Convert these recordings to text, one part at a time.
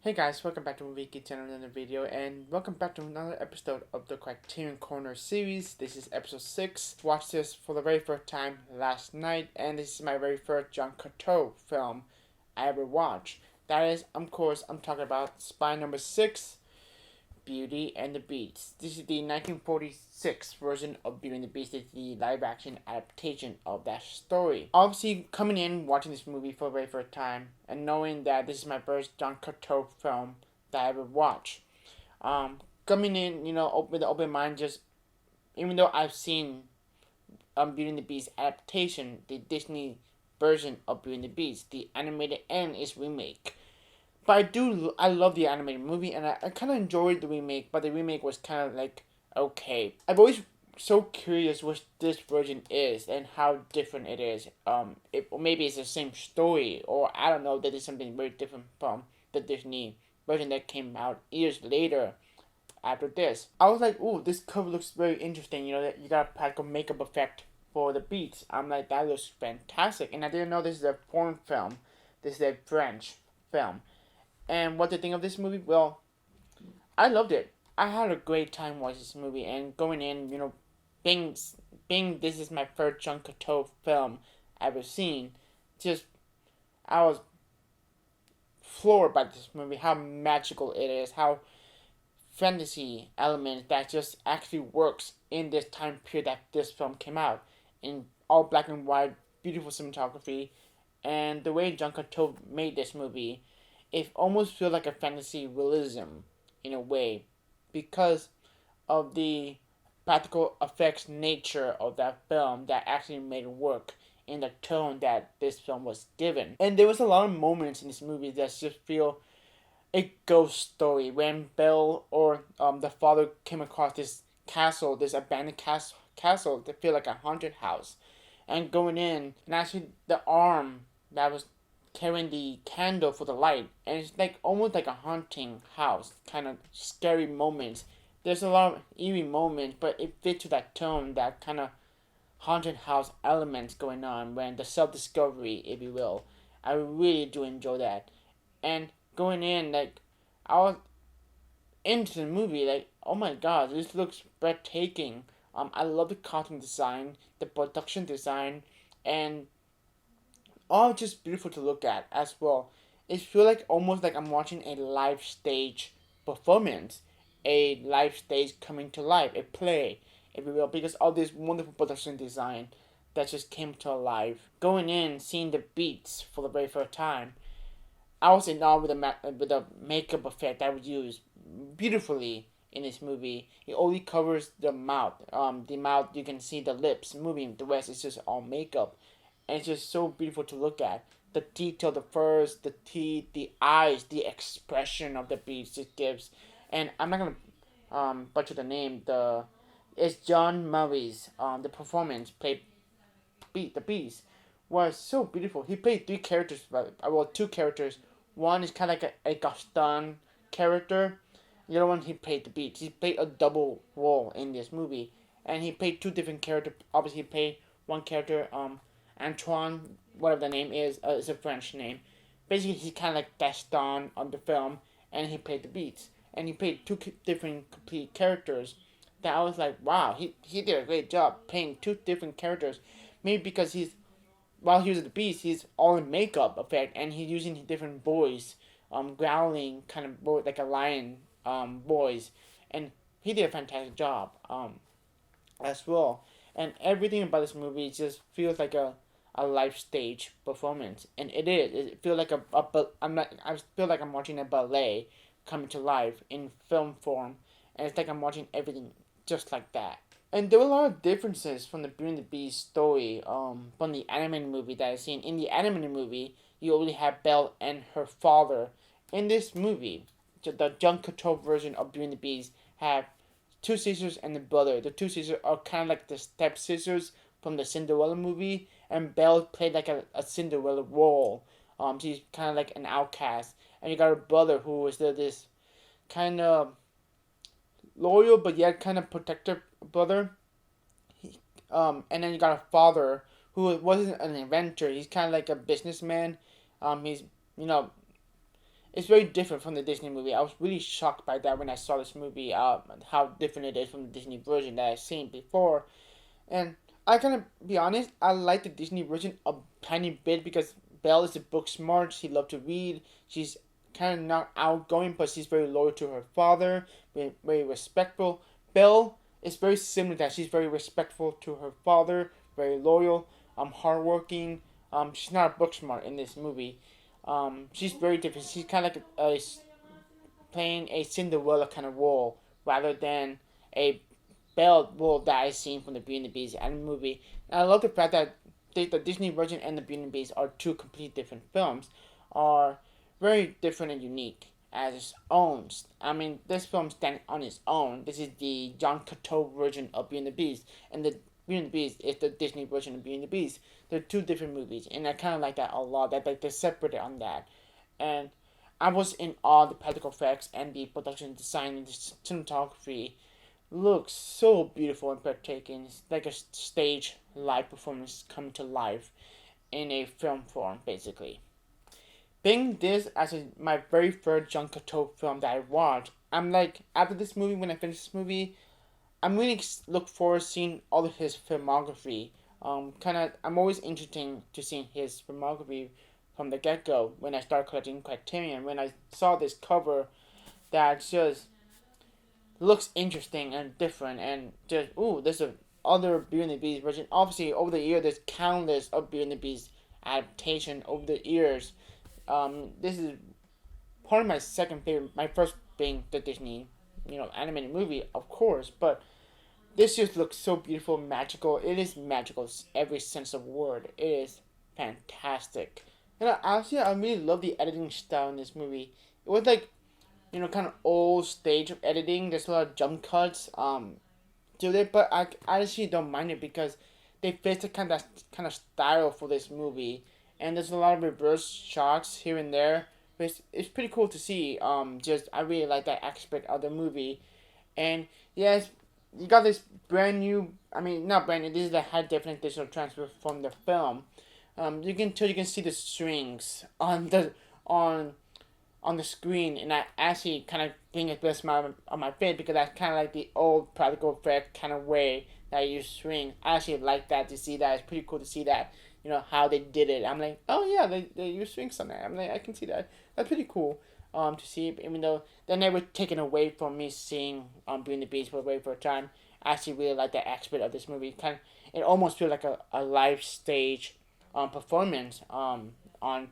Hey guys, welcome back to Movie Geek Channel, another video, and welcome back to another episode of the Criterion Corner Series. This is episode 6. Watched this for the very first time last night, and this is my very first Jean Cocteau film I ever watched. That is, of course, I'm talking about Spy Number 6, Beauty and the Beast. This is the 1946 version of Beauty and the Beast. It's the live-action adaptation of that story. Obviously, coming in, watching this movie for the very first time, and knowing that this is my first Jean Cocteau film that I ever watched. Coming in, with an open mind, just even though I've seen Beauty and the Beast adaptation, the Disney version of Beauty and the Beast, the animated and its remake. But I love the animated movie, and I kind of enjoyed the remake, but the remake was kind of like, okay. I've always so curious what this version is and how different it is. Maybe it's the same story, or I don't know, that is something very different from the Disney version that came out years later after this. I was like, ooh, this cover looks very interesting. You got a practical makeup effect for the beats. I'm like, that looks fantastic. And I didn't know this is a foreign film. This is a French film. And what to think of this movie? Well, I loved it. I had a great time watching this movie, and going in, being this is my first Jean Cocteau film I've ever seen, just I was floored by this movie, how magical it is, how fantasy elements that just actually works in this time period that this film came out, in all black and white, beautiful cinematography, and the way Jean Cocteau made this movie, it almost feels like a fantasy realism in a way, because of the practical effects nature of that film that actually made it work in the tone that this film was given. And there was a lot of moments in this movie that just feel a ghost story when Belle or the father came across this castle, this abandoned castle that feel like a haunted house, and going in, and actually the arm that was carrying the candle for the light, and it's like almost like a haunting house, kind of scary moments. There's a lot of eerie moments, but it fits to that tone, that kind of haunted house elements going on when the self discovery, if you will. I really do enjoy that, and going in, like, I was into the movie, like, oh my god, this looks breathtaking. I love the costume design, the production design, and all just beautiful to look at as well. It feels like almost like I'm watching a live stage performance, a live stage coming to life, a play, if you will, because all this wonderful production design that just came to life. Going in, seeing the beats for the very first time, I was in awe with the makeup effect that was used beautifully in this movie. It only covers the mouth. The mouth, you can see the lips moving. The rest is just all makeup, and it's just so beautiful to look at. The detail, the furs, the teeth, the eyes, the expression of the beast it gives. And I'm not gonna butcher the name. It's John Murray's the performance played the beast was so beautiful. He played three characters, well, two characters. One is kind of like a Gaston character. The other one, he played the beast. He played a double role in this movie, and he played two different characters. Obviously, he played one character, Antoine, whatever the name is a French name. Basically, he's kind of like Gaston on the film, and he played the beats. And he played two different complete characters. That I was like, wow, he did a great job playing two different characters. Maybe because while he was the beast, he's all in makeup effect, and he's using different voice, growling kind of like a lion, voice, and he did a fantastic job, as well. And everything about this movie just feels like a live stage performance, and it is. It feels like I feel like I'm watching a ballet coming to life in film form, and it's like I'm watching everything just like that. And there were a lot of differences from the Beauty and the Beast story, from the animated movie that I've seen. In the animated movie, you only have Belle and her father. In this movie, the Jean Cocteau version of Beauty and the Beast have two sisters and a brother. The two sisters are kind of like the step sisters from the Cinderella movie, and Belle played like a Cinderella role. She's kind of like an outcast, and you got a brother who is this kind of loyal but yet kind of protective brother. And then you got a father who wasn't an inventor. He's kind of like a businessman. He's, you know it's very different from the Disney movie. I was really shocked by that when I saw this movie, how different it is from the Disney version that I've seen before. And I gotta be honest, I like the Disney version a tiny bit because Belle is a book smart. She loves to read. She's kind of not outgoing, but she's very loyal to her father. Very respectful. Belle is very similar to that. She's very respectful to her father. Very loyal. Hardworking. She's not a book smart in this movie. She's very different. She's kind of like playing a Cinderella kind of role rather than a Belle role that I've seen from the Beauty and the Beast and movie. And I love the fact that the Disney version and the Beauty and the Beast are two completely different films, are very different and unique as its own. I mean, this film stands on its own. This is the Jean Cocteau version of Beauty and the Beast, and the Beauty and the Beast is the Disney version of Beauty and the Beast. They're two different movies, and I kind of like that a lot. That they're separated on that, and I was in awe of the practical effects and the production design and the cinematography. Looks so beautiful and breathtaking. It's like a stage live performance come to life in a film form, basically. Being this as my very first Jean Cocteau film that I watched, I'm like, after this movie, when I finish this movie, I'm really look forward to seeing all of his filmography. I'm always interested to seeing his filmography from the get go when I started collecting Criterion. When I saw this cover that just looks interesting and different, and just there's a other Beauty and the Beast version. Obviously, over the years, there's countless of Beauty and the Beast adaptation over the years. This is part of my second favorite. My first being the Disney, animated movie, of course, but this just looks so beautiful, magical. It is magical, every sense of word. It is fantastic. And honestly, I really love the editing style in this movie. It was like, kind of old stage of editing. There's a lot of jump cuts to it, but I actually don't mind it because they fit the kind of style for this movie. And there's a lot of reverse shots here and there. But it's pretty cool to see. Just I really like that aspect of the movie. And yes, you got this brand new. I mean, not brand new. This is the high definition digital transfer from the film. You can see the strings on the screen, and I actually kind of bring a bit of smile on my face because that's kind of like the old practical effect kind of way that you swing. I actually like that to see that. It's pretty cool to see that, how they did it. I'm like, oh yeah, they use swings on that. I'm like, I can see that. That's pretty cool. To see, even though they never taken away from me seeing Beauty and the Beast for the very first time. I actually really like that aspect of this movie. It almost feels like a live stage performance on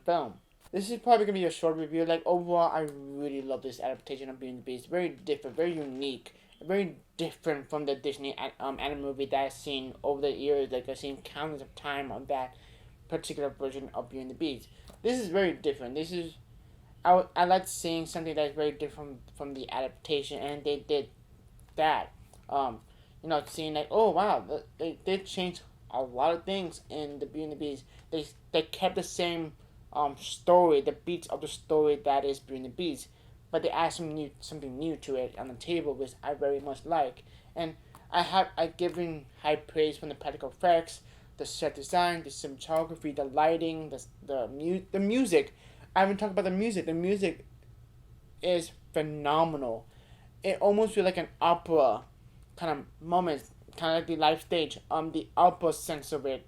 film. This is probably gonna be a short review. Like overall, I really love this adaptation of Beauty and the Beast. Very different, very unique, very different from the Disney anime movie that I've seen over the years. Like I've seen countless of time on that particular version of Beauty and the Beast. This is very different. This is I like seeing something that's very different from the adaptation, and they did that. Seeing like, oh wow, they did change a lot of things in the Beauty and the Beast. They kept the same story, the beats of the story that is Beauty and the Beast, but they add something new to it on the table, which I very much like. And I given high praise from the practical effects, the set design, the cinematography, the lighting, the music. I haven't talked about the music. The music is phenomenal. It almost feels like an opera kind of moment, kind of like the live stage. The opera sense of it.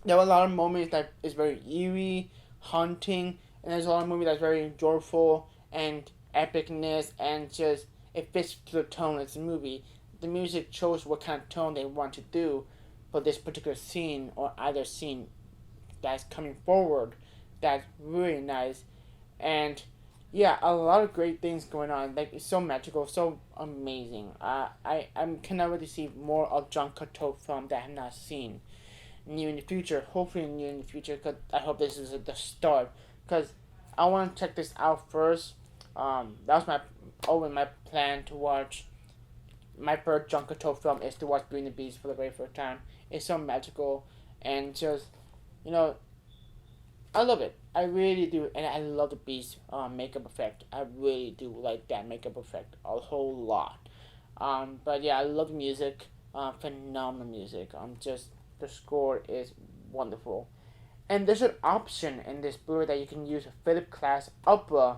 There were a lot of moments that is very eerie, haunting, and there's a lot of movies that's very joyful and epicness, and just it fits to the tone of the movie. The music chose what kind of tone they want to do for this particular scene or either scene that's coming forward. That's really nice, and yeah, a lot of great things going on. Like it's so magical, so amazing. I'm cannot really see more of Jean Cocteau film that I have not seen new in the future. Hopefully new in the future, because I hope this is the start. Because I want to check this out first. That was my plan to watch. My first Jean Cocteau film is to watch Beauty and the Beast for the very first time. It's so magical, and just you know, I love it. I really do, and I love the Beast makeup effect. I really do like that makeup effect a whole lot. But yeah, I love the music. Phenomenal music. Just the score is wonderful. And there's an option in this Blu-ray that you can use a Philip Glass Opera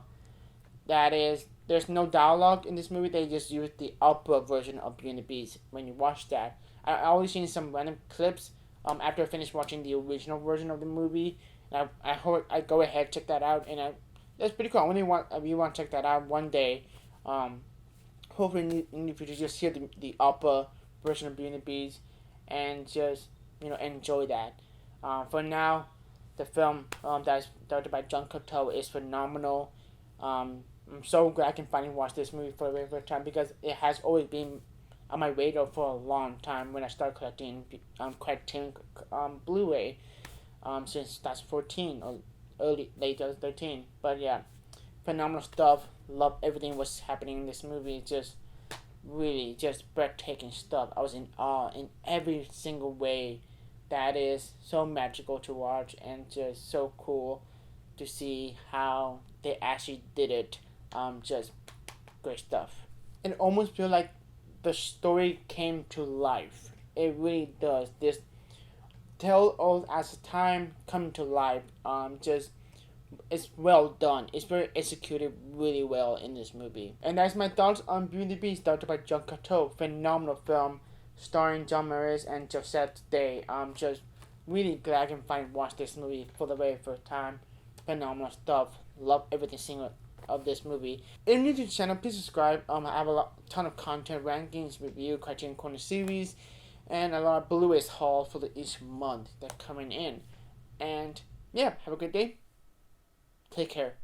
That is, there's no dialogue in this movie. They just use the opera version of Beauty and the Beast. When you watch that, I always seen some random clips. After I finished watching the original version of the movie, and I hope I go ahead check that out. And that's pretty cool. I really want if you want to check that out one day. Hopefully in the future just hear the opera version of Beauty and the Beast, and just enjoy that. For now, the film that's directed by Jean Cocteau is phenomenal. I'm so glad I can finally watch this movie for the very first time, because it has always been on my radar for a long time when I started collecting Criterion Blu-ray since 2014 or late 2013. But yeah, phenomenal stuff. Love everything was happening in this movie. Just really just breathtaking stuff. I was in awe in every single way. That is so magical to watch, and just so cool to see how they actually did it. Just great stuff. It almost feels like the story came to life. It really does. This tell all as time coming to life. Just it's well done. It's very executed really well in this movie. And that's my thoughts on Beauty and the Beast, directed by Jean Cocteau. Phenomenal film, starring John Marius and Josette Day. Just really glad I can finally watch this movie for the very first time. Phenomenal stuff. Love everything single of this movie. If you're new to the channel, please subscribe. I have a ton of content, rankings, review, Criterion Corner Series, and a lot of Blu-rays haul for each month that's coming in. And yeah, have a good day. Take care.